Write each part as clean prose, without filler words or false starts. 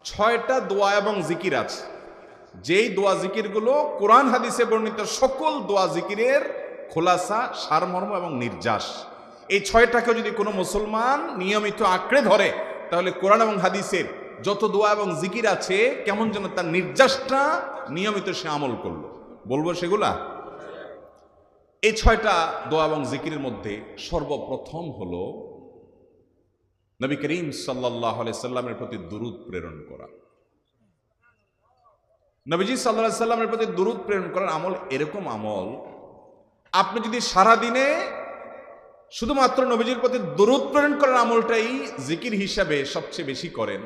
ছয়টা দোয়া এবং জিকির আছে, যেই দোয়া জিকিরগুলো কোরআন হাদিসে বর্ণিত সকল দোয়া জিকিরের খোলাসা, সারমর্ম এবং নির্যাস। এই ছয়টাকে যদি কোনো মুসলমান নিয়মিত আঁকড়ে ধরে, তাহলে কোরআন এবং হাদিসের যত দোয়া এবং জিকির আছে কেমন যেন তার নির্যাসটা নিয়মিত সে আমল করলো। বলবো সেগুলা। এই ছয়টা দোয়া এবং জিকিরের মধ্যে সর্বপ্রথম হলো নবী করিম সাল্লাল্লাহু আলাইহি সাল্লামের প্রতি দুরূদ প্রেরণ করা। নবীজি সাল্লাল্লাহু আলাইহি সাল্লামের প্রতি দুরূদ প্রেরণ করার আমল এরকম আমল, আপনি যদি সারা দিনে শুধুমাত্র নবীজির প্রতি দুরূদ প্রেরণ করার আমলটাই জিকির হিসাবে সবচেয়ে বেশি করেন,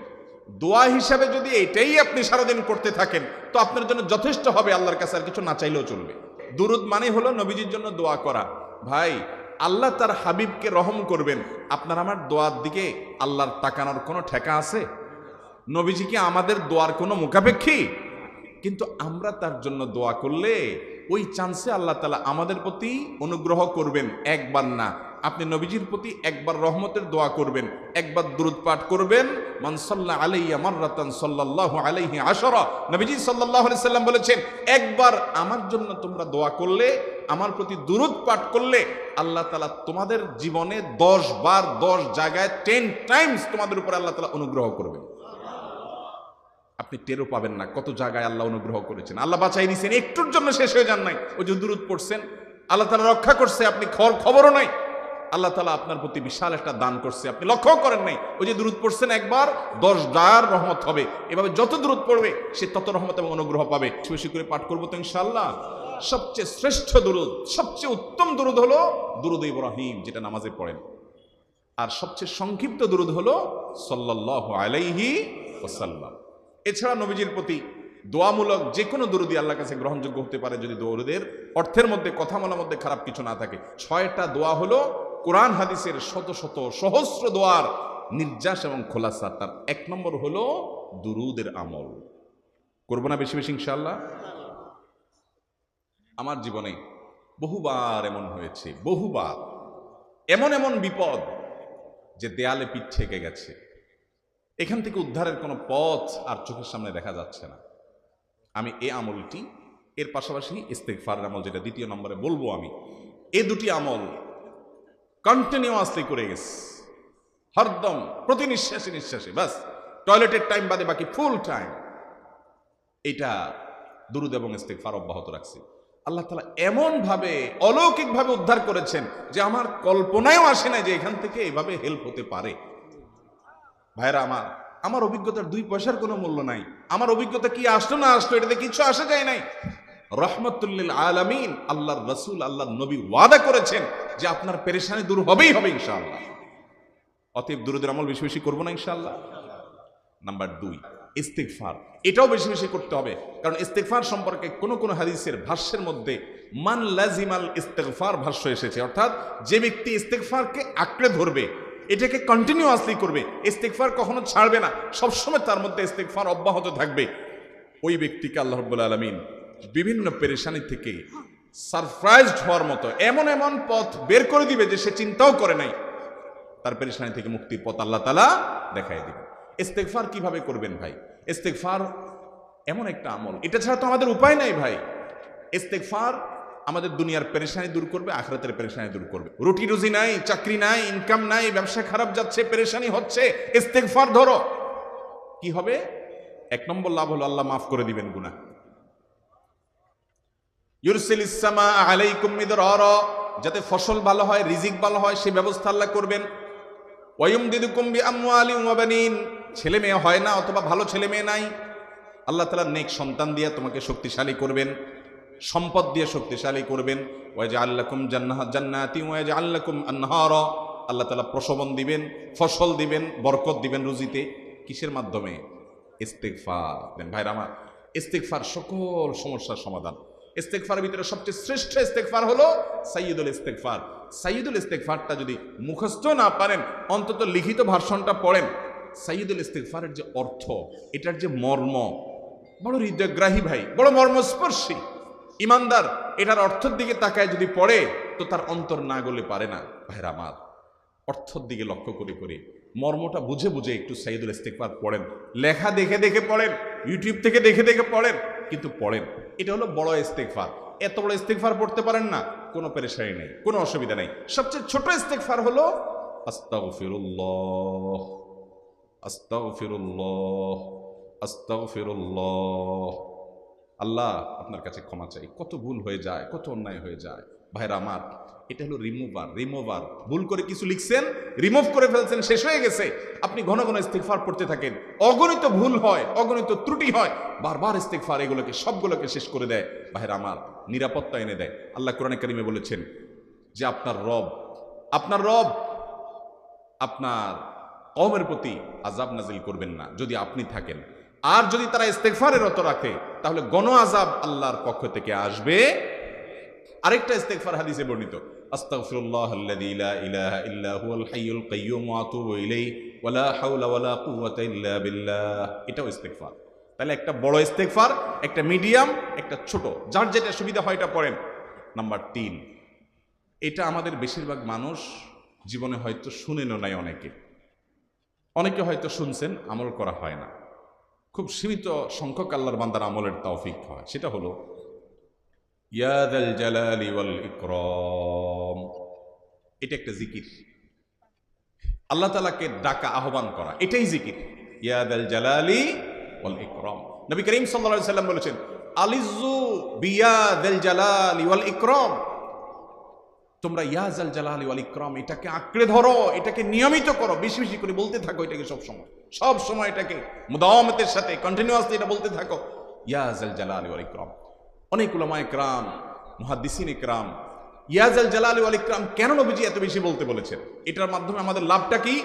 দোয়া হিসাবে যদি এটাই আপনি সারাদিন করতে থাকেন, তো আপনার জন্য যথেষ্ট হবে, আল্লাহর কাছে আর কিছু না চাইলেও চলবে। দুরূদ মানে হলো নবীজির জন্য দোয়া করা। ভাই, আল্লাহ তার হাবিবকে রহম করবেন, আপনার আমার দোয়ার দিকে আল্লাহর তাকানোর কোনো ঠেকা আছে? নবীজি কি আমাদের দোয়ার কোনো মুখাপেক্ষী? কিন্তু আমরা তার জন্য দোয়া করলে ওই চান্সে আল্লাহ তাআলা আমাদের প্রতি অনুগ্রহ করবেন। একবার না, আপনি নবীজির প্রতি একবার রহমতের দোয়া করবেন, একবার দুরূদ পাঠ করবেন, মান সাল্লা আলাইয়া মাররাতান সাল্লাল্লাহু আলাইহি আশরা। নবীজি সাল্লাল্লাহু আলাইহি সাল্লাম বলেছেন, একবার আমার জন্য তোমরা দোয়া করলে, আমার প্রতি দুরূদ পাঠ করলে, আল্লাহ তাআলা তোমাদের জীবনে 10 বার 10 জায়গায় 10 টাইমস তোমাদের উপর আল্লাহ তাআলা অনুগ্রহ করবেন। আপনি টেরও পাবেন না কত জায়গায় আল্লাহ অনুগ্রহ করেছেন, আল্লাহ বাঁচাই দিয়েছেন, একটুর জন্য শেষ হয়ে যান নাই। ওই যে দুরূদ পড়ছেন, আল্লাহ তাআলা রক্ষা করছে, আপনি খবরও নাই। আল্লাহ তাআলা আপনার প্রতি বিশাল একটা দান করছে, আপনি লক্ষ্য করেন নাই। ওই যে দুরূদ পড়ছেন একবার, 10 বার রহমত হবে। এভাবে যত দুরূদ পড়বে সে তত রহমত এবং অনুগ্রহ পাবে। বেশি করে পাঠ করবো তো ইনশাআল্লাহ। সবচেয়ে শ্রেষ্ঠ দুরূদ, সবচেয়ে উত্তম দুরূদ হলো দুরূদ ইব্রাহিম, যেটা নামাজে পড়েন। আর সবচেয়ে সংক্ষিপ্ত দুরূদ হলো সাল্লাল্লাহু আলাইহি ওয়াসাল্লাম। এছাড়া নবীজির প্রতি দোয়ামূলক যে কোনো দুরূদই আল্লাহর কাছে গ্রহণযোগ্য হতে পারে, যদি দুরূদের অর্থের মধ্যে, কথামালার মধ্যে খারাপ কিছু না থাকে। 6টা দোয়া হলো কোরআন হাদিসের শত শত সহস্র দোয়ার নির্যাস এবং খোলাসা। তার 1 নম্বর হলো দুরূদের আমল। করবো না বেশি বেশি ইনশাআল্লাহ? আমার জীবনে বহুবার এমন হয়েছে, বহুবার এমন এমন বিপদ যে দেয়ালে পিঠ থেকে গেছে, এখান থেকে উদ্ধারের কোনো পথ আর চোখের সামনে দেখা যাচ্ছে না। আমি এই আমলটি, এর পাশাপাশি ইস্তেগফারের আমল, যেটা 2 নম্বরে বলবো আমি, এই দুটি আমল কন্টিনিউয়াসলি করে গেছে, হরদম প্রতি নিঃশ্বাসে নিঃশ্বাসে, বাস টয়লেটের টাইম বাদে বাকি ফুল টাইম এটা দুরূদ এবং ইস্তেগফার অব্যাহত রাখছি। আল্লাহ তাআলা এমন ভাবে অলৌকিক ভাবে উদ্ধার করেছেন যে আমার কল্পনায়ও আসে না যে এখান থেকে এভাবে হেল্প হতে পারে। ভাইরা আমার অভিজ্ঞতার 2 পয়সার কোনো মূল্য নাই। আমার অভিজ্ঞতা কি আসলো না আসলো এটাতে কিছু আসে যায় নাই। রহমাতুল লিল আলামিন আল্লাহর রাসূল, আল্লাহর নবী ওয়াদা করেছেন যে আপনার পেরেশানি দূর হবেই হবে ইনশাআল্লাহ। অতএব দুরূদের আমল বেশি বেশি করব না ইনশাআল্লাহ। নাম্বার 2, ইস্তেগফার। এটাও বেশি বেশি করতে হবে, কারণ ইস্তেগফার সম্পর্কে কোন কোন হাদিসের ভাষ্যের মধ্যে মান লাজিমাল ইস্তেগফার ভাষ্য এসেছে, অর্থাৎ যে ব্যক্তি ইস্তেগফারকে আঁকড়ে ধরবে, এটাকে কন্টিনিউয়াসলি করবে, ইস্তেগফার কখনো ছাড়বে না, সবসময় তার মধ্যে ইস্তেগফার অব্যাহত থাকবে, ওই ব্যক্তিকে আল্লাহ রাব্বুল আলামিন বিভিন্ন পেরেশানি থেকে সারপ্রাইজড হওয়ার মতো এমন এমন পথ বের করে দিবে যে সে চিন্তাও করে নাই। তার পেরেশানি থেকে মুক্তির পথ আল্লাহ তাআলা দেখায় দিবে। ইস্তেগফার কিভাবে করবেন ভাই? ইস্তেগফার এমন একটা আমল, এটা ছাড়া তো আমাদের উপায় নাই ভাই। ইস্তেগফার আমাদের দুনিয়ার পেরেশানি দূর করবে, আখিরাতের পেরেশানি দূর করবে। রুটি রুজি নাই, চাকরি নাই, ইনকাম নাই, ব্যবসা খারাপ যাচ্ছে, পেরেশানি হচ্ছে, ইস্তেগফার ধরো, কি হবে? 1 নম্বর লাভ হলো আল্লাহ মাফ করে দিবেন গুনাহ। ইউরসিলিস সামা আলাইকুম মিদরারা, যাতে ফসল ভালো হয়, রিজিক ভালো হয়, সেই ব্যবস্থা আল্লাহ করবেন। ওয়ায়ুমদিদুকুম বিআমওয়ালিন ওয়া বানিন, ছেলে মেয়ে হয় না অথবা ভালো ছেলে মেয়ে নাই, আল্লাহ তাআলা নেক সন্তান দিয়ে তোমাকে শক্তিশালী করবেন, সম্পদ দিয়ে শক্তিশালী করবেন। ওয়াজআল লাকুম জান্নাতি ওয়াজআল লাকুম আনহারা, আল্লাহ তাআলা প্রসবন দিবেন, ফসল দিবেন, বরকত দিবেন রুজিতে। কিসের মাধ্যমে? ইস্তেগফার। ভাইরা আমার, ইস্তেগফার সকল সমস্যার সমাধান। ইস্তেগফারের ভিতরে সবচেয়ে শ্রেষ্ঠ ইস্তেগফার হলো সাইয়্যিদুল ইস্তেগফার। সাইয়্যিদুল ইস্তেগফারটা যদি মুখস্থ না পারেন, অন্তত লিখিত ভার্সনটা পড়েন। সাইয়্যিদুল ইস্তেগফারের যে অর্থ, এটার যে মর্ম, বড় হৃদয়গ্রাহী ভাই, বড় মর্মস্পর্শী। ইমানদার এটার অর্থের দিকে তাকায় যদি পড়ে, তো তার অন্তর না গলে পারে না। ভাইরা আমার, অর্থের দিকে লক্ষ্য করে করে মর্মটা বুঝে বুঝে একটু সাইয়্যিদুল ইস্তিগফার পড়েন, লেখা দেখে দেখে পড়েন, ইউটিউব থেকে দেখে দেখে পড়েন, কিন্তু পড়েন। এটা হলো বড় ইস্তিগফার। এত বড় ইস্তিগফার পড়তে পারেন না, কোনো পেরেশানি নেই, কোনো অসুবিধা নেই। সবচেয়ে ছোট ইস্তিগফার হলো আস্তাগফিরুল্লাহ, আস্তাগফিরুল্লাহ, আস্তাগফিরুল্লাহ। আল্লাহ আপনার কাছে ক্ষমা চাই, কত ভুল হয়ে যায়, কত অন্যায় হয়ে যায়। ভাইরা আমার, এটা হলো রিমুভার। ভুল করে কিছু লিখছেন, রিমুভ করে ফেলছেন, শেষ হয়ে গেছে। আপনি ঘন ঘন ইস্তিগফার পড়তে থাকেন, অগণিত ভুল হয়, অগণিত ত্রুটি হয়, বারবার ইস্তিগফার এগুলোকে সবগুলোকে শেষ করে দেয়। ভাইরা আমার, নিরাপত্তা এনে দেয়। আল্লাহ কোরআনে কারিমে বলেছেন যে আপনার রব আপনার কওমের প্রতি আযাব নাজিল করবেন না যদি আপনি থাকেন। আর যদি তারা ইস্তিগফারে রত রাখে, তাহলে গণ আযাব আল্লাহর পক্ষ থেকে আসবে। আরেকটা ইস্তিগফার হাদিসে বর্ণিত, আস্তাগফিরুল্লাহাল্লাযী লা ইলাহা ইল্লা হুয়াল হাইয়ুল কাইয়্যুম ওয়া আতুবু ইলাইহি ওয়া লা হাওলা ওয়া লা কুওয়াতা ইল্লা বিল্লাহ। এটাও ইস্তিগফার। তাহলে একটা বড় ইস্তিগফার, একটা মিডিয়াম, একটা ছোট, যার যেটা সুবিধা হয় এটা পড়েন। নাম্বার 3, এটা আমাদের বেশিরভাগ মানুষ জীবনে হয়তো শুনেনও নাই, অনেকে হয়তো শুনছেন, আমল করা হয় না। খুব সীমিত সংখ্যক আল্লাহর বান্দার আমলের তৌফিক হয়। সেটা হলো ইয়া যাল জালালি ওয়াল ইকরাম। এটা একটা জিকির, আল্লাহ তাআলাকে ডাকা, আহ্বান করা, এটাই জিকির। ইয়া যাল জালালি ওয়াল ইকরাম। নবী করিম সাল্লাল্লাহু আলাইহি সাল্লাম বলেছেন, আলিজু বিয়া যাল জালালি ওয়াল ইকরাম। তোমরা ইয়া যাল জালালি ওয়াল ইকরাম এটাকে আঁকড়ে ধরো, এটাকে নিয়মিত করো, বেশি বেশি করে বলতে থাকো এটাকে সব সময় এটাকে মুদাওয়ামাতের সাথে কন্টিনিউয়াসলি এটা বলতে থাকো, ইয়া যাল জালালি ওয়াল ইকরাম। অনেক উলামায়ে কেরাম, মুহাদ্দিসিনে কেরাম ইয়া যাল জালালি ওয়াল ইকরাম কেন নবীজি এত বেশি বলতে বলেছেন, এটার মাধ্যমে আমাদের লাভটা কি,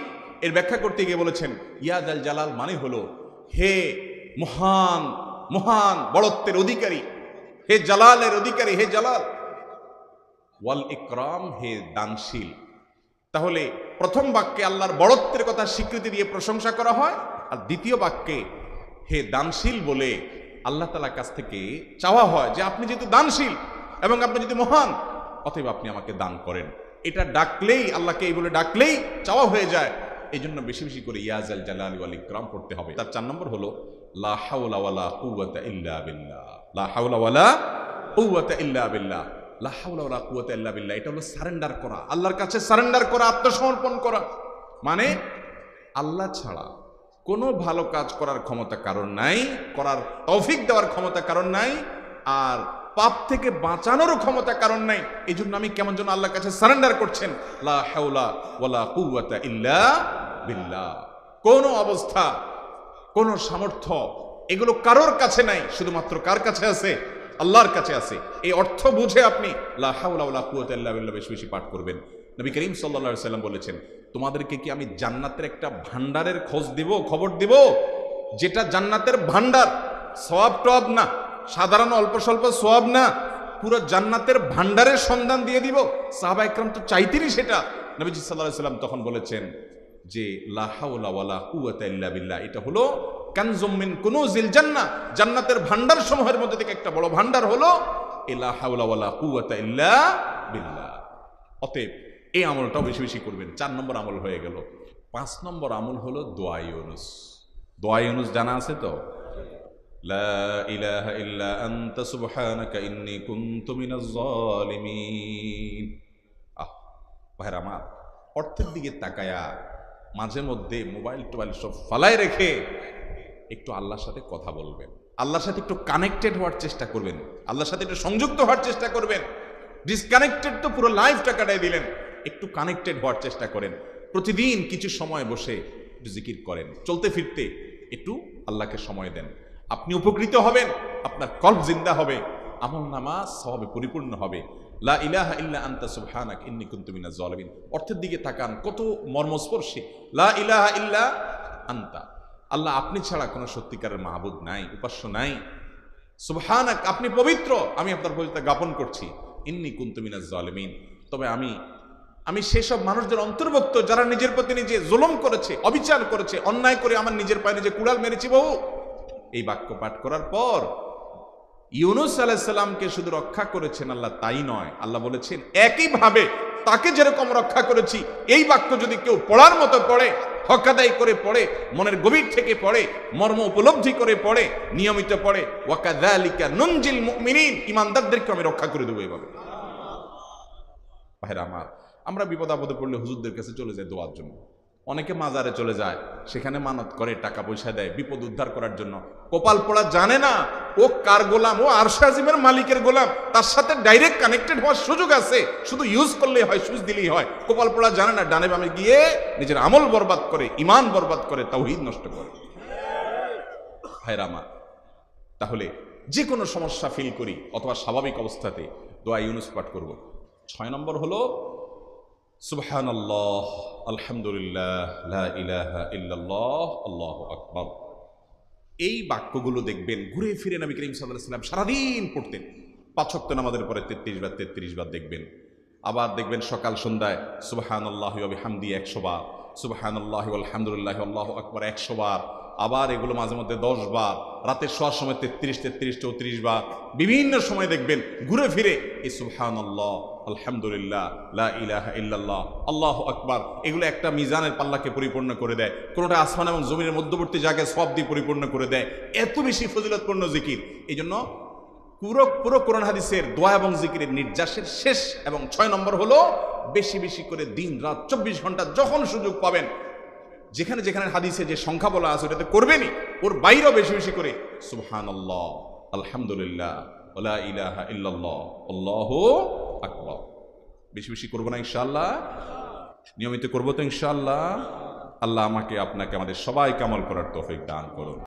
এর ব্যাখ্যা করতে গিয়ে বলেছেন ইয়া যাল জালাল মানে হলো হে মহান মহান বড়ত্বের অধিকারী, হে জালালের অধিকারী, হে জালাল, ওয়াল ইকরাম হে দানশীল। তাহলে প্রথম বাক্যে আল্লাহর বড়ত্বের কথা স্বীকৃতি দিয়ে প্রশংসা করা হয়, আর দ্বিতীয় বাক্যে হে দানশীল বলে আল্লাহ তাআলার কাছ থেকে চাওয়া হয় যে আপনি যেহেতু দানশীল এবং আপনি যদি মহান, অতএব আপনি আমাকে দান করেন। এটা ডাকলেই, আল্লাহকে এই বলে ডাকলেই চাওয়া হয়ে যায়। এই জন্য বেশি বেশি করে ইয়া যাল জালালি ওয়াল ইকরাম পড়তে হবে। তার 4 নম্বর হলো লা হাওলা ওয়ালা কুওয়াতা ইল্লা বিল্লাহ। লা হাওলা ওয়ালা কুওয়াতা ইল্লা বিল্লাহ। লা হাওলা ওয়ালা কুওয়াতা ইল্লা বিল্লাহ, এটা হলো সারেন্ডার করা, আল্লাহর কাছে সারেন্ডার করা, আত্মসমর্পণ করা। মানে আল্লাহ ছাড়া কোনো ভালো কাজ করার ক্ষমতা কারণ নাই, করার তৌফিক দেওয়ার ক্ষমতা কারণ নাই, আর পাপ থেকে বাঁচানোরও ক্ষমতা কারণ নাই। এই জন্য আমি কেমন যেন আল্লাহর কাছে সারেন্ডার করছেন, লা হাওলা ওয়ালা কুওয়াতা ইল্লা বিল্লাহ। কোন অবস্থা, কোন সামর্থ্য, এগুলো কারোর কাছে নাই, শুধুমাত্র কার কাছে আছে? আল্লাহর কাছে আছে। এই অর্থ বুঝে আপনি লা হাওলা ওয়ালা কুওয়াতা ইল্লা বিল্লাহ বেশি বেশি পাঠ করবেন। নবী করিম সাল্লাল্লাহু আলাইহি সাল্লাম বলেছেন, তোমাদেরকে কি আমি জান্নাতের একটা ভান্ডারের খবর দিব, যেটা জান্নাতের ভান্ডার, সওয়াব টওয়াব না, সাধারণ অল্প স্বল্প সওয়াব না, পুরো জান্নাতের ভান্ডারের সন্ধান দিয়ে দিব। সাহাবা ইকরাম তো চাইতেনই সেটা। নবীজি সাল্লাল্লাহু আলাইহি সাল্লাম তখন বলেছেন যে লা হাওলা ওয়ালা কুওয়াতা ইল্লা বিল্লাহ, এটা হলো কানজুম মিন কুনুজিল জান্নাহ, জান্নাতের ভান্ডার সমূহের মধ্যে থেকে একটা বড় ভান্ডার হলো লা হাওলা ওয়ালা কুওয়াতা ইল্লা বিল্লাহ। অতএব এই আমলটাও বেশি বেশি করবেন। 4 নম্বর আমল হয়ে গেল। 5 নম্বর আমল হলো দোয়া ইউনুস। দোয়া ইউনুস জানা আছে তো? লা ইলাহা ইল্লা আনতা সুবহানাকা ইন্নী কুনতু মিনাজ জালিমিন। ভাইরা আমার, অর্থের দিকে তাকায়া মাঝে মধ্যে মোবাইল টোবাইল সব ফালায় রেখে একটু আল্লাহর সাথে কথা বলবেন, আল্লাহর সাথে একটু কানেক্টেড হওয়ার চেষ্টা করবেন, আল্লাহর সাথে একটু সংযুক্ত হওয়ার চেষ্টা করবেন। ডিসকানেক্টেড তো পুরো লাইফটা কাটাই দিলেন, একটু কানেক্টেড হওয়ার চেষ্টা করেন। প্রতিদিন কিছু সময় বসে একটু জিকির করেন, চলতে ফিরতে একটু আল্লাহকে সময় দেন। আপনি উপকৃত হবেন, আপনার কলব জিন্দা হবে, আমল নামা সওয়াবে পরিপূর্ণ হবে। লা ইলাহা ইল্লা আনতা সুবহানাক ইন্নী কুনতু মিনাজ জালিমিন। অর্থের দিকে তাকান, কত মর্মস্পর্শী। লা ইলাহা ইল্লা আনতা, আল্লাহ আপনি ছাড়া কোনো সত্যিকারের মাহবুদ নাই, উপাস্য নাই। সুবহানাক, আপনি পবিত্র, আমি আপনার পবিত্রতা জ্ঞাপন করছি। ইন্নী কুনতু মিনাজ জালিমিন, তবে আমি সেসব মানুষদের অন্তর্ভুক্ত যারা নিজের প্রতি নিজে জুলুম করেছে, অবিচার করেছে, অন্যায় করে আমার নিজের পায়ে নিজে কুড়াল মেরেছি বহু। এই বাক্য পাঠ করার পর ইউনুস আলাইহিস সালামকে শুধু রক্ষা করেছেন আল্লাহ তাই নয়, আল্লাহ বলেছেন একইভাবে তাকে যেরকম রক্ষা করেছি, এই বাক্য যদি কেউ পড়ার মতো পড়ে হক আদায় করে পড়ে, মনের গভীর থেকে পড়ে, মর্ম উপলব্ধি করে পড়ে, নিয়মিত পড়ে, ওয়াকাযালিকা নুনজিল মুমিনিন, ঈমানদারদেরকে আমি রক্ষা করে দেব এভাবে। ভাইরা আমার, আমরা বিপদ আপদে পড়লে হুজুরদের কাছে চলে যাই দোয়ার জন্য। অনেকে মাজারে চলে যায়, সেখানে মানত করে, টাকা পয়সা দেয় বিপদ উদ্ধার করার জন্য। কপাল পোড়া জানে না ও কার গোলাম, ও আরশ আজিমের মালিকের গোলাম, তার সাথে ডাইরেক্ট কানেক্টেড হওয়ার সুযোগ আছে, শুধু ইউজ করলেই হয়, সুইচ দিলেই হয়। কপাল পোড়া জানে না, ডানে বামে গিয়ে নিজের আমল বরবাদ করে, ইমান বরবাদ করে, তাওহীদ নষ্ট করে। ভাইরা আমার, তাহলে যে কোনো সমস্যা ফিল করি অথবা স্বাভাবিক অবস্থাতে দোয়া ইউনুস পাঠ করব। 6 নম্বর হলো সুবহানাল্লাহ, আলহামদুলিল্লাহ, লা ইলাহা ইল্লাল্লাহ, আল্লাহু আকবার। এই বাক্যগুলো দেখবেন ঘুরে ফিরে নবী করিম সাল্লাল্লাহু আলাইহি ওয়াসাল্লাম সারাদিন পড়তেন। 5 ওয়াক্ত নামাজের পরে 33 বার দেখবেন। আবার দেখবেন সকাল সন্ধ্যায় সুবহানাল্লাহি ওয়া বিহামদি 100 বার, সুবহানাল্লাহি ওয়াল হামদুলিল্লাহি আল্লাহু আকবার 100 বার। আবার এগুলো মাঝে মধ্যে 10 বার, রাতের শোয়ার সময় 33, 34 বার। বিভিন্ন সময় দেখবেন ঘুরে ফিরে এই সুবহানাল্লাহ, আলহামদুলিল্লাহ, লা ইলাহা ইল্লাল্লাহ, আল্লাহু আকবার, এগুলো একটা মিজানের পাল্লাকে পরিপূর্ণ করে দেয়। কোনোটা আসমান এবং জমিনের মধ্যবর্তী জায়গায় সওয়াব দিয়ে পরিপূর্ণ করে দেয়। এত বেশি ফজিলতপূর্ণ জিকির। এই জন্য পুরো কোরআন হাদিসের দোয়া এবং জিকিরের নির্যাসের শেষ এবং 6 নম্বর হলো বেশি বেশি করে দিন রাত 24 ঘন্টা যখন সুযোগ পাবেন, যেখানে যেখানে হাদিসে যে সংখ্যা বলা আছে ওটাতে করবেনই, ওর বাইরেও বেশি বেশি করে সুবহানাল্লাহ, আলহামদুলিল্লাহ, ওয়া লা ইলাহা ইল্লাল্লাহ, আল্লাহু আকবার। বেশি বেশি করবো না ইনশাআল্লাহ? নিয়মিত করবো তো ইনশাআল্লাহ? আল্লাহ আমাকে আপনাকে আমাদের সবাইকে আমল করার তৌফিক দান করুন।